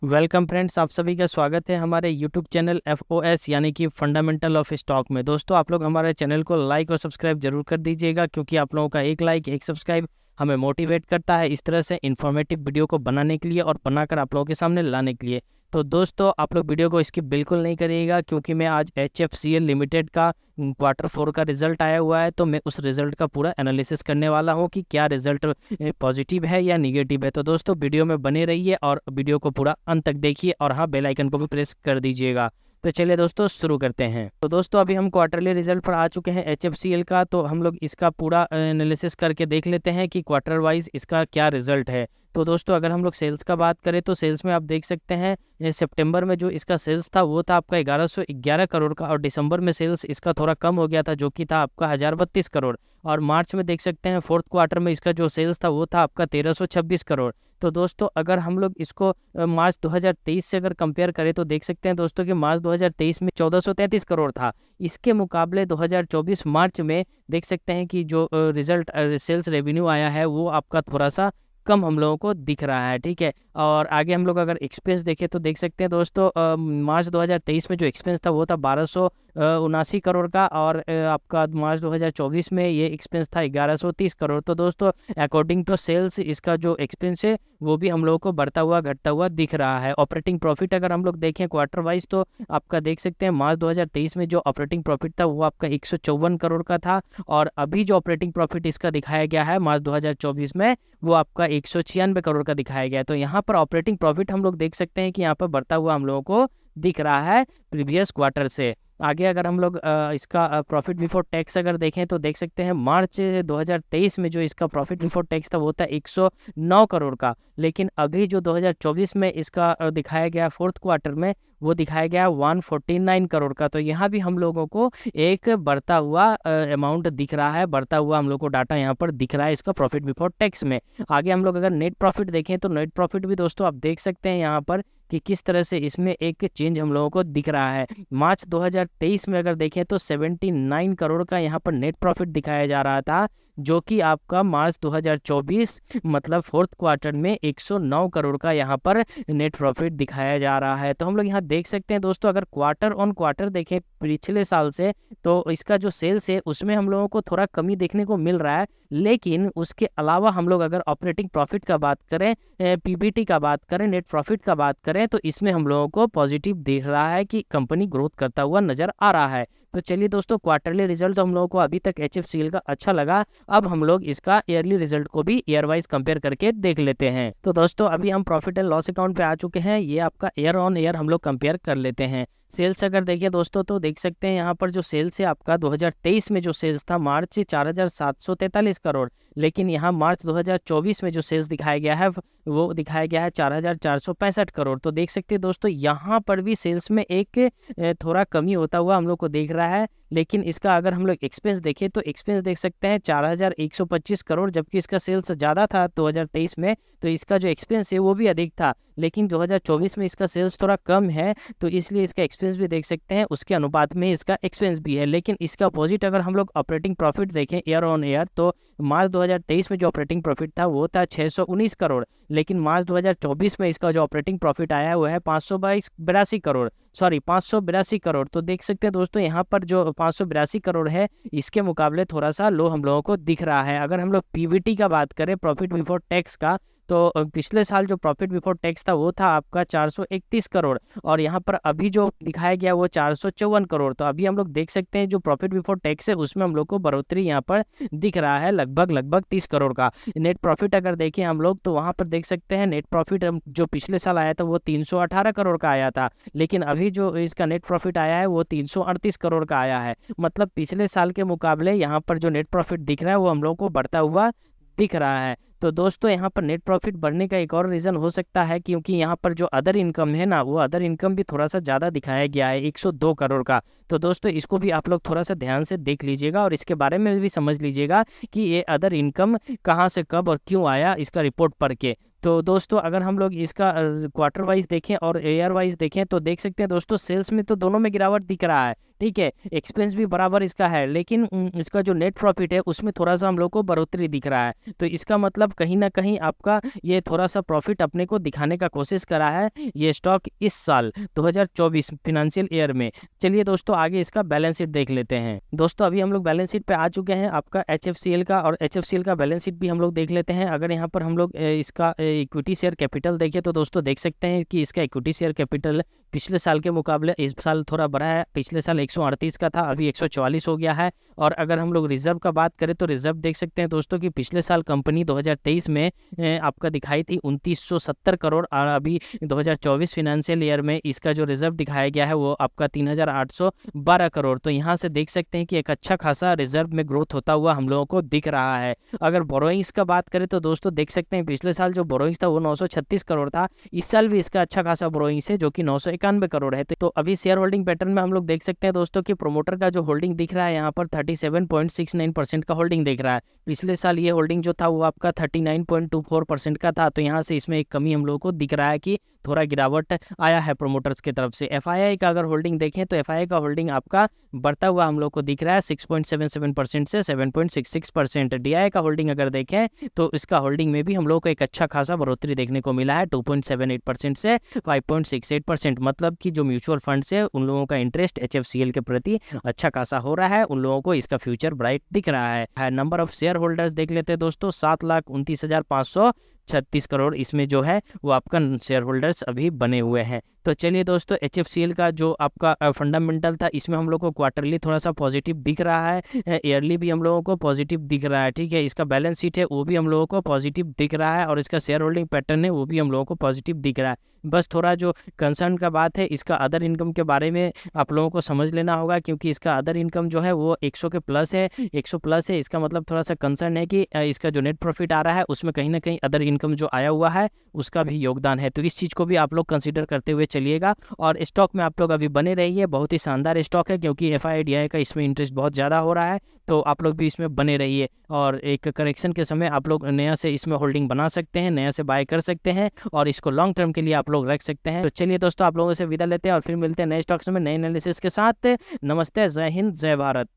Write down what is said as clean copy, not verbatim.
Welcome friends, आप सभी का स्वागत है हमारे यूट्यूब चैनल FOS यानी कि फंडामेंटल ऑफ स्टॉक में। दोस्तों, आप लोग हमारे चैनल को लाइक और सब्सक्राइब जरूर कर दीजिएगा, क्योंकि आप लोगों का एक लाइक एक सब्सक्राइब हमें मोटिवेट करता है इस तरह से इन्फॉर्मेटिव वीडियो को बनाने के लिए और बनाकर आप लोगों के सामने लाने के लिए। तो दोस्तों, आप लोग वीडियो को स्किप बिल्कुल नहीं करिएगा, क्योंकि मैं आज HFCL लिमिटेड का Q4 का रिजल्ट आया हुआ है, तो मैं उस रिजल्ट का पूरा एनालिसिस करने वाला हूँ कि क्या रिजल्ट पॉजिटिव है या निगेटिव है। तो दोस्तों, वीडियो में बने रहिए और वीडियो को पूरा अंत तक देखिए, और हाँ, बेल आइकन को भी प्रेस कर दीजिएगा। तो चलिए दोस्तों, शुरू करते हैं। तो दोस्तों, अभी हम क्वार्टरली रिजल्ट पर आ चुके हैं HFCL का, तो हम लोग इसका पूरा एनालिसिस करके देख लेते हैं कि क्वार्टर वाइज इसका क्या रिजल्ट है। तो दोस्तों, अगर हम लोग सेल्स का बात करें तो सेल्स में आप देख सकते हैं सितंबर में जो इसका सेल्स था वो था आपका 1111 करोड़ का, और दिसंबर में सेल्स इसका थोड़ा कम हो गया था जो कि था आपका 1032 करोड़। और मार्च में देख सकते हैं फोर्थ क्वार्टर में इसका जो सेल्स था वो था आपका 1326 करोड़। तो दोस्तों, अगर हम लोग इसको मार्च 2023 से अगर कंपेयर करें तो देख सकते हैं दोस्तों कि मार्च 2023 में 1433 करोड़ था। इसके मुकाबले 2024 मार्च में देख सकते हैं कि जो रिजल्ट सेल्स रेवेन्यू आया है वो आपका थोड़ा सा कम हम लोगों को दिख रहा है, ठीक है। और आगे हम लोग अगर एक्सपेंस देखें तो देख सकते हैं दोस्तों, मार्च 2023 में जो एक्सपेंस था वो था 1279 करोड़ का, और आपका मार्च 2024 में ये एक्सपेंस था 1130 करोड़। तो दोस्तों, अकॉर्डिंग टू सेल्स इसका जो एक्सपेंस है वो भी हम लोगों को बढ़ता हुआ घटता हुआ दिख रहा है। ऑपरेटिंग प्रॉफिट अगर हम लोग देखें क्वार्टर वाइज तो आपका देख सकते हैं मार्च 2023 में जो ऑपरेटिंग प्रॉफिट था वो आपका 154 करोड़ का था, और अभी जो ऑपरेटिंग प्रॉफिट इसका दिखाया गया है मार्च 2024 में वो आपका 196 करोड़ का दिखाया गया है। तो यहाँ पर ऑपरेटिंग प्रॉफिट हम लोग देख सकते हैं कि यहाँ पर बढ़ता हुआ हम लोगों को दिख रहा है प्रीवियस क्वार्टर से। आगे अगर हम लोग इसका प्रॉफिट बिफोर टैक्स अगर देखें तो देख सकते हैं मार्च 2023 में जो इसका प्रॉफिट बिफोर टैक्स था वो था 109 करोड़ का, लेकिन अभी जो 2024 में इसका दिखाया गया फोर्थ क्वार्टर में वो दिखाया गया 149 करोड़ का। तो यहाँ भी हम लोगों को एक बढ़ता हुआ अमाउंट दिख रहा है, बढ़ता हुआ हम लोग को डाटा यहाँ पर दिख रहा है इसका प्रॉफिट बिफोर टैक्स में। आगे हम लोग अगर नेट प्रॉफिट देखें तो नेट प्रॉफिट भी दोस्तों आप देख सकते हैं यहाँ पर कि किस तरह से इसमें एक चेंज हम लोगों को दिख रहा है। मार्च 2023 में अगर देखें तो 79 करोड़ का यहाँ पर नेट प्रॉफिट दिखाया जा रहा था, जो कि आपका मार्च 2024 मतलब फोर्थ क्वार्टर में 109 करोड़ का यहाँ पर नेट प्रॉफिट दिखाया जा रहा है। तो हम लोग यहाँ देख सकते हैं दोस्तों, अगर क्वार्टर ऑन क्वार्टर देखें पिछले साल से तो इसका जो सेल्स है उसमें हम लोगों को थोड़ा कमी देखने को मिल रहा है, लेकिन उसके अलावा हम लोग अगर ऑपरेटिंग प्रॉफिट का बात करें, PBT का बात करें, नेट प्रॉफिट का बात करें तो इसमें हम लोगों को पॉजिटिव दिख रहा है कि कंपनी ग्रोथ करता हुआ नजर आ रहा है। तो चलिए दोस्तों, क्वार्टरली रिजल्ट तो हम लोगों को अभी तक HFCL का अच्छा लगा। अब हम लोग इसका ईयरली रिजल्ट को भी ईयर वाइज कंपेयर करके देख लेते हैं। तो दोस्तों, अभी हम प्रॉफिट एंड लॉस अकाउंट पे आ चुके हैं। ये आपका ईयर ऑन ईयर हम लोग कंपेयर कर लेते हैं। सेल्स अगर देखिए दोस्तों तो देख सकते हैं यहाँ पर जो सेल्स है आपका 2023 में जो सेल्स था मार्च 4743 करोड़, लेकिन यहाँ मार्च 2024 में जो सेल्स दिखाया गया है वो दिखाया गया है 4465 करोड़। तो देख सकते हैं दोस्तों, यहाँ पर भी सेल्स में एक थोड़ा कमी होता हुआ हम लोग को देख रहा है, लेकिन इसका अगर हम लोग एक्सपेंस देखें तो एक्सपेंस देख सकते हैं 4125 करोड़, जबकि इसका सेल्स ज़्यादा था 2023 में, तो इसका जो एक्सपेंस है वो भी अधिक था। लेकिन 2024 में इसका सेल्स थोड़ा कम है, तो इसलिए इसका एक्सपेंस भी देख सकते हैं उसके अनुपात में इसका एक्सपेंस भी है। लेकिन इसका अपोजिट अगर हम लोग ऑपरेटिंग प्रॉफिट देखें ईयर ऑन ईयर तो मार्च 2023 में जो ऑपरेटिंग प्रॉफिट था वो था 619 करोड़, लेकिन मार्च 2024 में इसका जो ऑपरेटिंग प्रॉफिट आया है वो है 582 करोड़। तो देख सकते हैं दोस्तों, यहाँ पर जो 582 करोड़ है इसके मुकाबले थोड़ा सा लो हम लोगों को दिख रहा है। अगर हम लोग PBT का बात करें, प्रॉफिट बिफोर टैक्स का, तो पिछले साल जो प्रॉफिट बिफोर टैक्स था वो था आपका 431 करोड़, और यहाँ पर अभी जो दिखाया गया वो 454 करोड़। तो अभी हम लोग देख सकते हैं जो प्रॉफिट बिफोर टैक्स है उसमें हम लोग को बढ़ोतरी यहाँ पर दिख रहा है लगभग 30 करोड़ का। नेट प्रॉफिट अगर देखें हम लोग तो वहाँ पर देख सकते हैं नेट प्रॉफिट जो पिछले साल आया था वो 318 करोड़ का आया था, लेकिन अभी जो इसका नेट प्रॉफिट आया है वो 338 करोड़ का आया है। मतलब पिछले साल के मुकाबले यहाँ पर जो नेट प्रॉफिट दिख रहा है वो हम लोग को बढ़ता हुआ दिख रहा है। तो दोस्तों, यहाँ पर नेट प्रॉफिट बढ़ने का एक और रीज़न हो सकता है क्योंकि यहाँ पर जो अदर इनकम है ना वो अदर इनकम भी थोड़ा सा ज़्यादा दिखाया गया है 102 करोड़ का। तो दोस्तों, इसको भी आप लोग थोड़ा सा ध्यान से देख लीजिएगा और इसके बारे में भी समझ लीजिएगा कि ये अदर इनकम कहाँ से कब और क्यों आया इसका रिपोर्ट पढ़ के। तो दोस्तों, अगर हम लोग इसका क्वार्टर वाइज देखें और ईयर वाइज देखें तो देख सकते हैं दोस्तों, सेल्स में तो दोनों में गिरावट दिख रहा है, ठीक है, एक्सपेंस भी बराबर इसका है, लेकिन इसका जो नेट प्रॉफिट है उसमें थोड़ा सा हम लोग को बढ़ोतरी दिख रहा है। तो इसका मतलब कहीं ना कहीं आपका ये थोड़ा सा प्रॉफिट अपने को दिखाने का कोशिश करा है ये स्टॉक इस साल 2024 फिनेंशियल ईयर में। चलिए दोस्तों आगे इसका बैलेंस शीट देख लेते हैं। दोस्तों अभी हम लोग बैलेंस शीट पे आ चुके हैं आपका HFCL का, और HFCL का बैलेंस शीट भी हम लोग देख लेते हैं। अगर यहाँ पर हम लोग इसका इक्विटी शेयर कैपिटल देखें तो दोस्तों देख सकते हैं कि इसका इक्विटी शेयर कैपिटल पिछले साल के मुकाबले इस साल थोड़ा बढ़ा है। पिछले साल 138 का था, अभी 144 हो गया है। और अगर हम लोग रिजर्व का बात करें तो रिजर्व देख सकते हैं दोस्तों कि पिछले साल कंपनी 2023 में आपका दिखाई थी 2970 करोड़, और अभी 2024 फिनेंशियल ईयर में इसका जो रिजर्व दिखाया गया है वो आपका 3812 करोड़। तो यहाँ से देख सकते हैं कि एक अच्छा खासा रिजर्व में ग्रोथ होता हुआ हम लोगों को दिख रहा है। अगर बोरोइंग्स का बात करें तो दोस्तों देख सकते हैं पिछले साल जो बोरोइंग्स था वो 936 करोड़ था, इस साल भी इसका अच्छा खासा बोरोइंग्स है जो कि 991 करोड़ है। तो अभी शेयर होल्डिंग पैटर्न में हम लोग देख सकते हैं दोस्तों कि प्रोमोटर का जो होल्डिंग दिख रहा है यहाँ पर 37.69% का होल्डिंग दिख रहा है। पिछले साल ये होल्डिंग जो था वो आपका 39.24% का था। तो यहाँ से इसमें एक कमी हम लोगों को दिख रहा है कि थोड़ा गिरावट आया है प्रोमोटर्स की तरफ से। FII का अगर होल्डिंग देखें तो FII का होल्डिंग आपका बढ़ता हुआ हम लोग को दिख रहा है 6.77% से 7.66%। DI का होल्डिंग अगर देखें तो इसका होल्डिंग में भी हम लोग को एक अच्छा खासा बढ़ोतरी देखने को मिला है 2.78% से 5.68%। मतलब कि जो म्यूचुअल फंड से उन लोगों का इंटरेस्ट HFCL के प्रति अच्छा खासा हो रहा है, उन लोगों को इसका फ्यूचर ब्राइट दिख रहा है। नंबर ऑफ शेयर होल्डर्स देख लेते हैं दोस्तों, 7,29,536 करोड़ इसमें जो है वो आपका शेयर होल्डर्स अभी बने हुए हैं। तो चलिए दोस्तों HFCL का जो आपका फंडामेंटल था इसमें हम लोग को क्वार्टरली थोड़ा सा पॉजिटिव दिख रहा है, ईयरली भी हम लोगों को पॉजिटिव दिख रहा है। ठीक है, इसका बैलेंस शीट है वो भी हम लोगों को पॉजिटिव दिख रहा है, और इसका शेयर होल्डिंग पैटर्न है वो भी हम लोगों को पॉजिटिव दिख रहा है। बस थोड़ा जो कंसर्न का बात है इसका अदर इनकम के बारे में आप लोगों को समझ लेना होगा, क्योंकि इसका अदर इनकम जो है वो 100 के प्लस है, 100 प्लस है। इसका मतलब थोड़ा सा कंसर्न है कि इसका जो नेट प्रॉफिट आ रहा है उसमें कहीं ना कहीं अदर इनकम जो आया हुआ है उसका भी योगदान है। तो इस चीज़ को भी आप लोग कंसिडर करते हुए चलिएगा, और स्टॉक में आप लोग अभी बने रहिए। बहुत ही शानदार स्टॉक है, क्योंकि FII DI का इसमें इंटरेस्ट बहुत ज़्यादा हो रहा है, तो आप लोग भी इसमें बने रहिए। और एक करेक्शन के समय आप लोग नया से इसमें होल्डिंग बना सकते हैं, नया से बाय कर सकते हैं, और इसको लॉन्ग टर्म के लिए आप लोग रख सकते हैं। तो चलिए दोस्तों आप लोगों से विदा लेते हैं और फिर मिलते हैं नए स्टॉक्स में नए एनालिसिस के साथ। नमस्ते, जय हिंद, जय भारत।